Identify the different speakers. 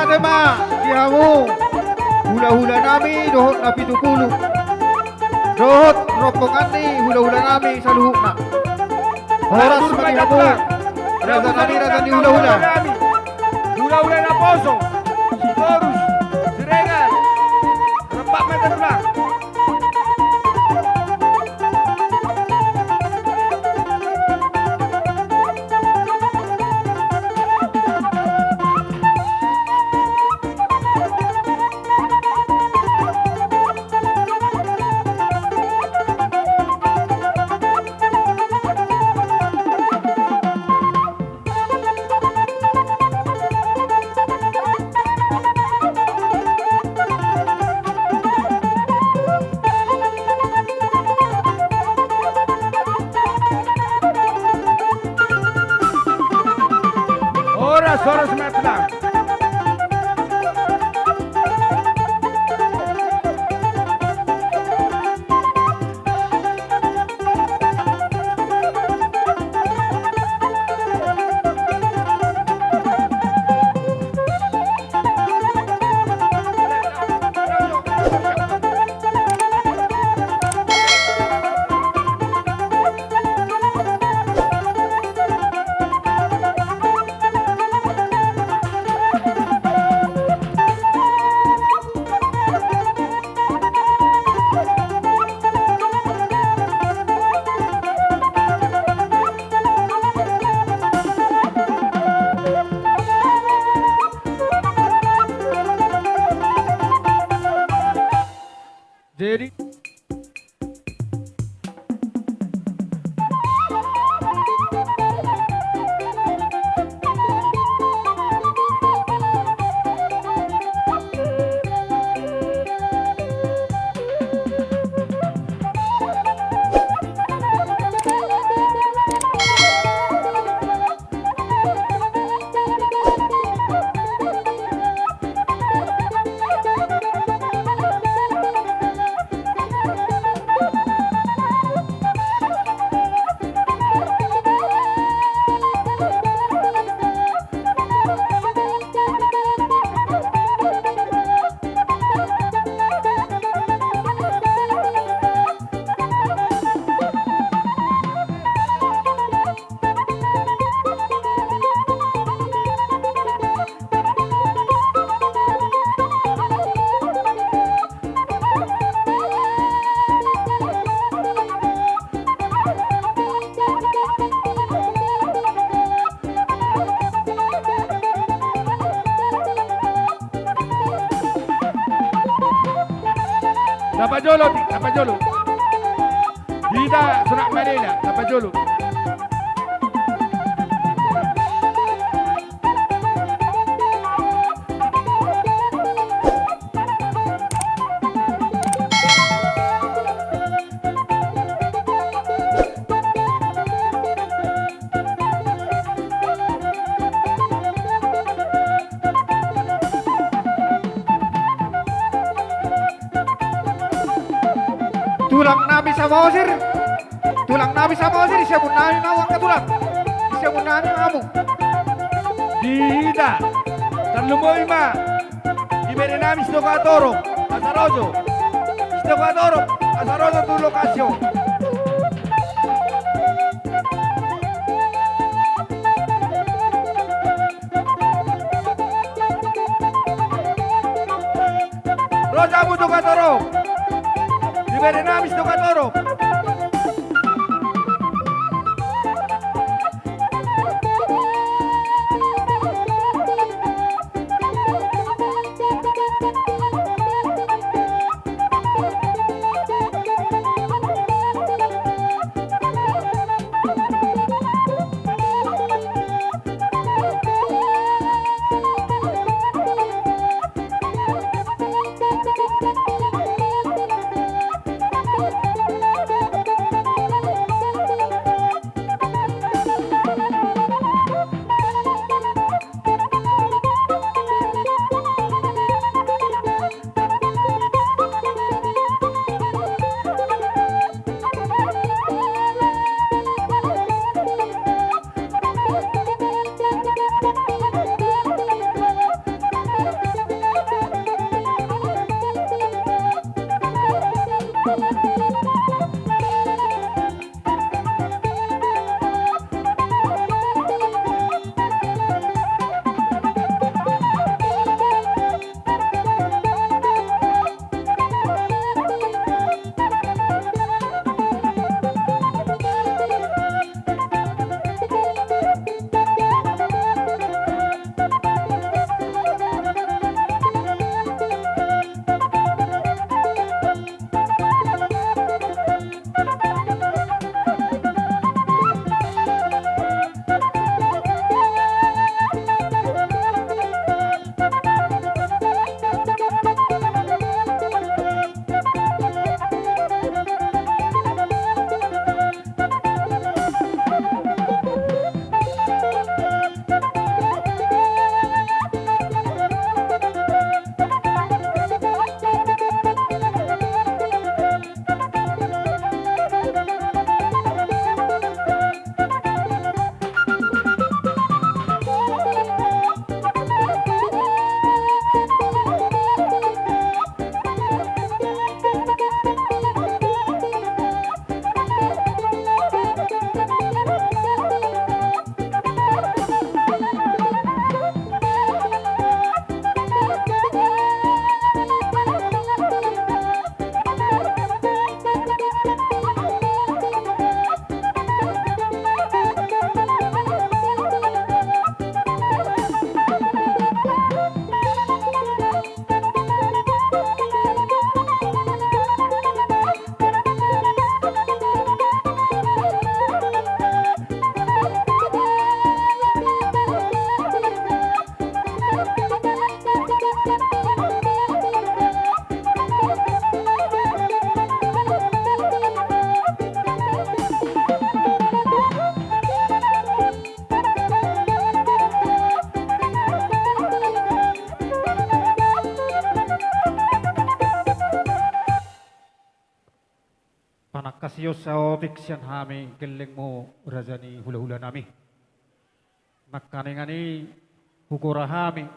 Speaker 1: tema dihamu hula-hula nami dohot na pitupulong. Dohot rombongan ni hula-hula nami sa luhuk na. Oras maghihamu. Raza ni hula-hula.
Speaker 2: Hula-hula na poso. Si Torus, si Regal. Rempak meter ulang. Horas meter ulang. Jadi dapat jolo. Kita sunak Marina, dapat jolo.
Speaker 1: Tulang nabi sama osir siya bunani nawak ka tulang. Siya bunani amo.
Speaker 2: Tidak. Terlalu ima. Iberi nami stoka toro. Asarojo. Stoka toro. Asarojo tu lokasyon. Roja mu stoka toro. Iberi nami stoka toro.
Speaker 1: Panakasiyos sa otik siyan hami, galing mo rajani hula-hula nami. Magkaningani hukura hami,